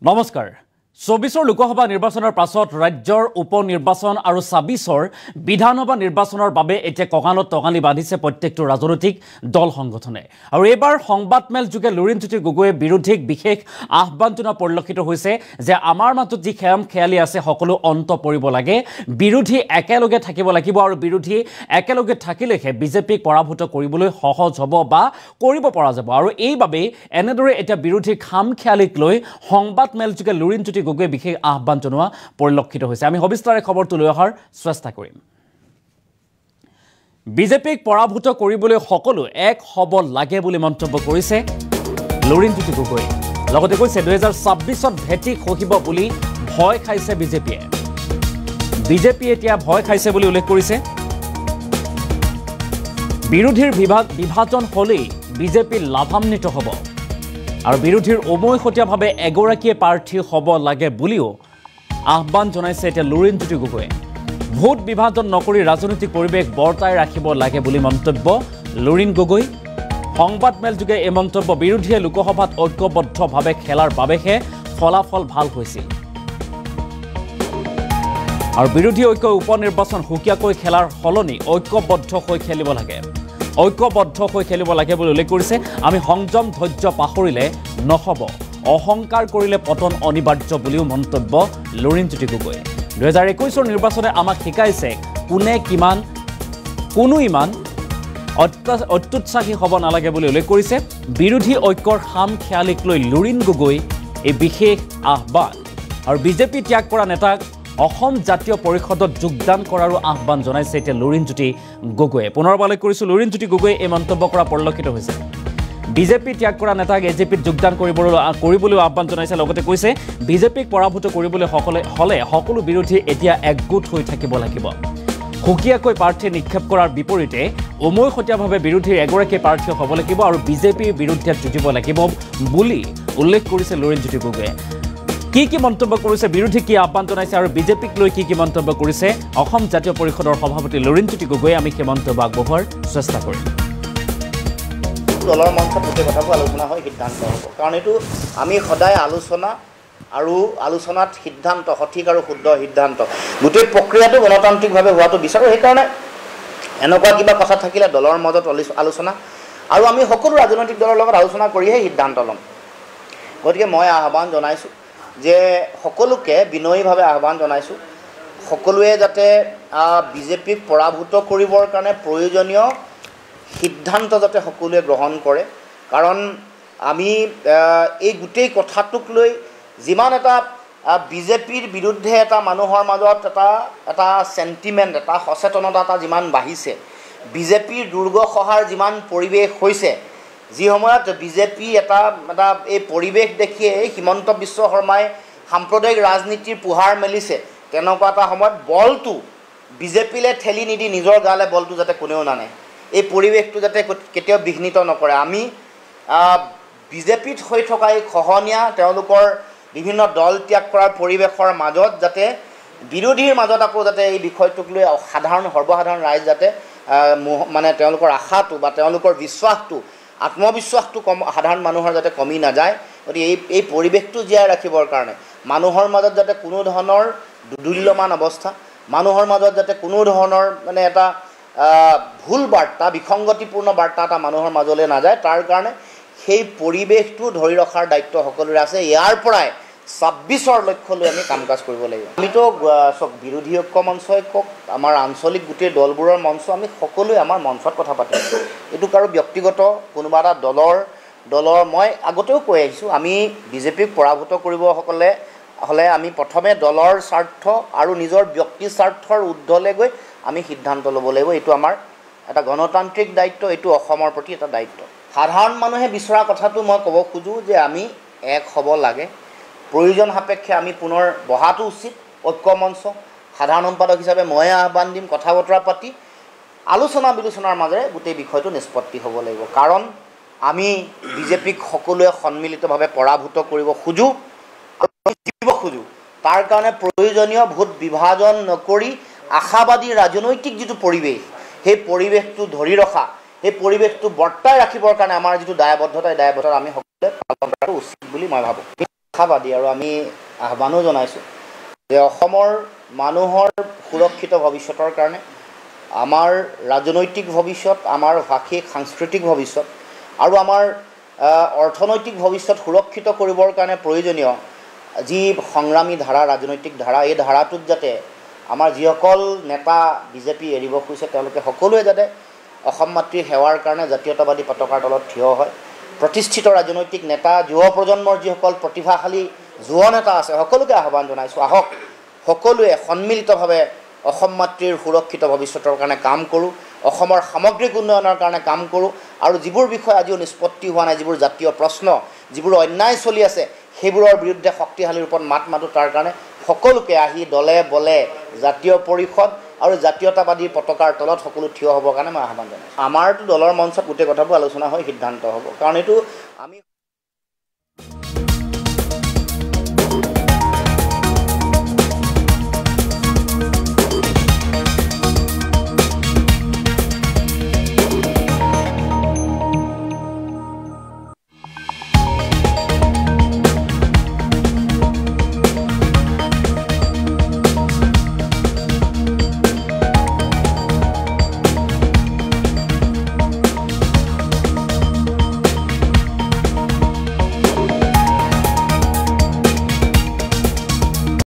নমস্কাৰ ২৪ লোকসভা নিৰ্বাচনৰ পাছত ৰাজ্যৰ উপনিৰ্বাচন আৰু ২৬ বিধানসভা নিৰ্বাচনৰ বাবে এতিয়া কঁকালত টঙালি বাঁধিছে প্ৰত্যেকটো ৰাজনৈতিক দল সংগঠনে আৰু এবাৰ সংবাদমেল যোগে লুৰিণজ্যোতি গগৈয়ে বিৰোধীক বিশেষ আহ্বান জনোৱা পৰিলক্ষিত হৈছে যে আমাৰ মাজত যি খেয়ালি আছে সকলো অন্ত পৰিব লাগে বিৰোধী একেলগে থাকিব লাগিব আৰু বিৰোধী একেলগে থাকিলেহে বিজেপিক পৰাভূত কৰিবলৈ সহজ হ'ব বা কৰিব পৰা যাব আৰু এইবাবে এনেদৰে এটা বিৰোধী খামখেয়ালিক লৈ সংবাদমেল যোগে লুৰিণজ্যোতি গগৈ বিশেষ আহ্বান জনোৱা পৰিলক্ষিত হৈছে আমি সবিস্তাৰে খবৰটো লৈ অহাৰ চেষ্টা কৰিম বিজেপিক পৰাভূত কৰিবলৈ সকলো এক হ'ব লাগে বুলি মন্তব্য কৰিছে লুৰিণজ্যোতি গগৈ লগতে কৈছে 2026ত ভেটি খহিব বুলি ভয় খাইছে বিজেপি এতিয়া ভয় খাইছে বুলি উল্লেখ কৰিছে বিৰোধীৰ বিভাজন হ'লেই বিজেপি লাভান্বিত হ'ব আৰু বিৰোধীৰ অমৈহতীয়াভাৱে এগৰাকীয়ে প্ৰাৰ্থী হ'ব লাগে বুলিও আহ্বান জনাইছে এতিয়া লুৰিণজ্যোতি গগৈয়ে ভোট বিভাজন নকৰি ৰাজনৈতিক পৰিৱেশ বৰ্তাই ৰাখিব লাগে বুলি মন্তব্য লুৰিণ গগৈ সংবাদমেল যোগে এই মন্তব্য বিৰোধীয়ে লোকসভাত ঐক্যবদ্ধভাৱে খেলাৰ বাবেহে ফলাফল ভাল হৈছিল আৰু বিৰোধী ঐক্য উপনিৰ্বাচন হুকিয়াকৈ খেলাৰ সলনি ঐক্যবদ্ধ হৈ খেলিব লাগে বুলি উল্লেখ কৰিছে আমি সংযম ধৈৰ্য পাহৰিলে নহ'ব অহংকাৰ কৰিলে পতন অনিবাৰ্য বুলিও মন্তব্য লুৰিণজ্যোতি গগৈ 2021 নিৰ্বাচনে আমাক শিকাইছে কোনো ইমান অত্যুৎসাহী হ'ব নালাগে বুলি উল্লেখ কৰিছে বিৰোধী ঐক্যৰ খামখেয়ালিক লৈ লুৰিণ গগৈ এই বিশেষ আহ্বান আৰু বিজেপি ত্যাগ কৰা নেতাক অসম জাতীয় পৰিষদত যোগদান কৰাৰো আহ্বান জনাইছে এতিয়া লুৰিণজ্যোতি গগৈয়ে পুনৰবাৰ কৰিছো লুৰিণজ্যোতি গগৈয়ে এই মন্তব্য কৰা পৰিলক্ষিত হৈছে বিজেপি ত্যাগ কৰা নেতাক এজেপিত যোগদান কৰিবলৈ আহ্বান জনাইছে লগতে কৈছে বিজেপিক পৰাভূত কৰিবলৈ হলে সকলো বিৰোধী এতিয়া একগোট হৈ থাকিব লাগিব হুকিয়াকৈ প্ৰাৰ্থী নিক্ষেপ কৰাৰ বিপৰীতে অমৈহতীয়াভাৱে বিৰোধীৰ এগৰাকী প্ৰাৰ্থী হ'ব লাগিব আৰু বিজেপিৰ বিৰুদ্ধে যুঁজিব লাগিব বুলি উল্লেখ কৰিছে লুৰিণজ্যোতি গগৈয়ে কি মন্তব্য কৰিছে বিৰোধী কি আহ্বান জনাইছে আৰু বিজেপিক লৈ কি মন্তব্য কৰিছে অসম জাতীয় পৰিষদৰ সভাপতি লুৰিণজ্যোতি গগৈয়ে আমি সেই মন্তব্য আগবঢ়োৱাৰ চেষ্টা কৰিম দলৰ মঞ্চত গোটেই কথাবোৰ আলোচনা হয় সিদ্ধান্ত হ'ব কাৰণ এইটো আমি সদায় আলোচনাত সিদ্ধান্ত সঠিক আৰু শুদ্ধ সিদ্ধান্ত গোটেই প্ৰক্ৰিয়াটো গণতান্ত্ৰিকভাৱে হোৱাটো বিচাৰোঁ সেইকাৰণে এনেকুৱা কিবা কথা থাকিলে দলৰ মাজত আলোচনা আৰু আমি সকলো ৰাজনৈতিক দলৰ লগত আলোচনা কৰিহে সিদ্ধান্ত ল'ম গতিকে মই আহ্বান জনাইছোঁ যে সকলোকে বিনয়ীভাৱে আহ্বান জনাইছোঁ সকলোৱে যাতে বিজেপিক পৰাভূত কৰিবৰ কাৰণে প্ৰয়োজনীয় সিদ্ধান্ত যাতে সকলোৱে গ্ৰহণ কৰে কাৰণ আমি এই গোটেই কথাটোক লৈ যিমান এটা বিজেপিৰ বিৰুদ্ধে এটা মানুহৰ মাজত এটা সেন্টিমেন্ট এটা সচেতনতা এটা যিমান বাঢ়িছে বিজেপিৰ দুৰ্গ সহাৰ যিমান পৰিৱেশ হৈছে যি সময়ত বিজেপি এটা এই পৰিৱেশ দেখিয়ে হিমন্ত বিশ্ব শৰ্মাই সাম্প্ৰদায়িক ৰাজনীতিৰ পুহাৰ মেলিছে তেনেকুৱা এটা সময়ত বলটো বিজেপিলে ঠেলি নিদি নিজৰ গালে বলটো যাতে কোনেও নানে এই পৰিৱেশটো যাতে কেতিয়াও বিঘ্নিত নকৰে আমি বিজেপিত হৈ থকা এই খহনীয়া তেওঁলোকৰ বিভিন্ন দল ত্যাগ কৰাৰ পৰিৱেশৰ মাজত যাতে বিৰোধীৰ মাজত আকৌ যাতে এই বিষয়টোক লৈ সৰ্বসাধাৰণ ৰাইজ যাতে মানে তেওঁলোকৰ আশাটো বা তেওঁলোকৰ বিশ্বাসটো আত্মবিশ্বাসটো সাধাৰণ মানুহৰ যাতে কমি নাযায় গতিকে এই পৰিৱেশটো জীয়াই ৰাখিবৰ কাৰণে মানুহৰ মাজত যাতে কোনো ধৰণৰ দুদুল্যমান অৱস্থা মানুহৰ মাজত যাতে কোনো ধৰণৰ মানে এটা ভুল বাৰ্তা বিসংগতিপূৰ্ণ বাৰ্তা এটা মানুহৰ মাজলৈ নাযায় তাৰ কাৰণে সেই পৰিৱেশটো ধৰি ৰখাৰ দায়িত্ব সকলোৰে আছে ইয়াৰ পৰাই ২৬ৰ লক্ষ্য লৈ আমি কাম কাজ কৰিব লাগিব আমিতো বিৰোধী ঐক্য মঞ্চই কওক আমাৰ আঞ্চলিক গোটেই দলবোৰৰ মঞ্চ আমি সকলোৱে আমাৰ মঞ্চত কথা পাতিছোঁ এইটো কাৰো ব্যক্তিগত কোনোবা এটা দলৰ মই আগতেও কৈ আহিছোঁ আমি বিজেপিক পৰাভূত কৰিব হ'লে আমি প্ৰথমে দলৰ স্বাৰ্থ আৰু নিজৰ ব্যক্তি স্বাৰ্থৰ ঊৰ্ধলৈ গৈ আমি সিদ্ধান্ত ল'ব লাগিব এইটো আমাৰ এটা গণতান্ত্ৰিক দায়িত্ব এইটো অসমৰ প্ৰতি এটা দায়িত্ব সাধাৰণ মানুহে বিচৰা কথাটো মই ক'ব খোজোঁ যে আমি এক হ'ব লাগে প্ৰয়োজন সাপেক্ষে আমি পুনৰ বহাটো উচিত ঐক্য মঞ্চ সাধাৰণ সম্পাদক হিচাপে মই আহ্বান দিম কথা বতৰা পাতি আলোচনা বিলোচনাৰ মাজেৰে গোটেই বিষয়টো নিষ্পত্তি হ'ব লাগিব কাৰণ আমি বিজেপিক সকলোৱে সন্মিলিতভাৱে পৰাভূত কৰিব খোজোঁ তাৰ কাৰণে প্ৰয়োজনীয় ভোট বিভাজন নকৰি আশাবাদী ৰাজনৈতিক যিটো পৰিৱেশ সেই পৰিৱেশটো ধৰি ৰখা এই পৰিৱেশটো বৰ্তাই ৰাখিবৰ কাৰণে আমাৰ যিটো দায়বদ্ধতা আমি সকলোৱে পালন কৰাটো উচিত বুলি মই ভাবোঁ আশাবাদী আৰু আমি আহ্বানো জনাইছোঁ যে অসমৰ মানুহৰ সুৰক্ষিত ভৱিষ্যতৰ কাৰণে আমাৰ ৰাজনৈতিক ভৱিষ্যত, আমাৰ ভাষিক সাংস্কৃতিক ভৱিষ্যত আৰু আমাৰ অৰ্থনৈতিক ভৱিষ্যত সুৰক্ষিত কৰিবৰ কাৰণে প্ৰয়োজনীয় যি সংগ্ৰামী ধাৰা, ৰাজনৈতিক ধাৰা, এই ধাৰাটোত যাতে আমাৰ যিসকল নেতা বিজেপি এৰিব খুজিছে তেওঁলোকে সকলোৱে যাতে অসম মাতৃৰ সেৱাৰ কাৰণে জাতীয়তাবাদী পতাকাৰ তলত থিয় হয়। প্ৰতিষ্ঠিত ৰাজনৈতিক নেতা, যুৱ প্ৰজন্মৰ যিসকল প্ৰতিভাশালী যুৱ নেতা আছে সকলোকে আহ্বান জনাইছোঁ, আহক সকলোৱে সন্মিলিতভাৱে অসম মাতৃৰ সুৰক্ষিত ভৱিষ্যতৰ কাৰণে কাম কৰোঁ, অসমৰ সামগ্ৰিক উন্নয়নৰ কাৰণে কাম কৰোঁ আৰু যিবোৰ বিষয় আজিও নিষ্পত্তি হোৱা নাই, যিবোৰ জাতীয় প্ৰশ্ন, যিবোৰ অন্যায় চলি আছে সেইবোৰৰ বিৰুদ্ধে শক্তিশালী ৰূপত মাত মাতোঁ। তাৰ কাৰণে সকলোকে আহি দলে বলে জাতীয় পৰিষদ আৰু জাতীয়তাবাদী পতাকাৰ তলত সকলো থিয় হ'বৰ কাৰণে মই আহ্বান জনাইছোঁ। আমাৰতো দলৰ মঞ্চত গোটেই কথাবোৰ আলোচনা হৈ সিদ্ধান্ত হ'ব, কাৰণ এইটো আমি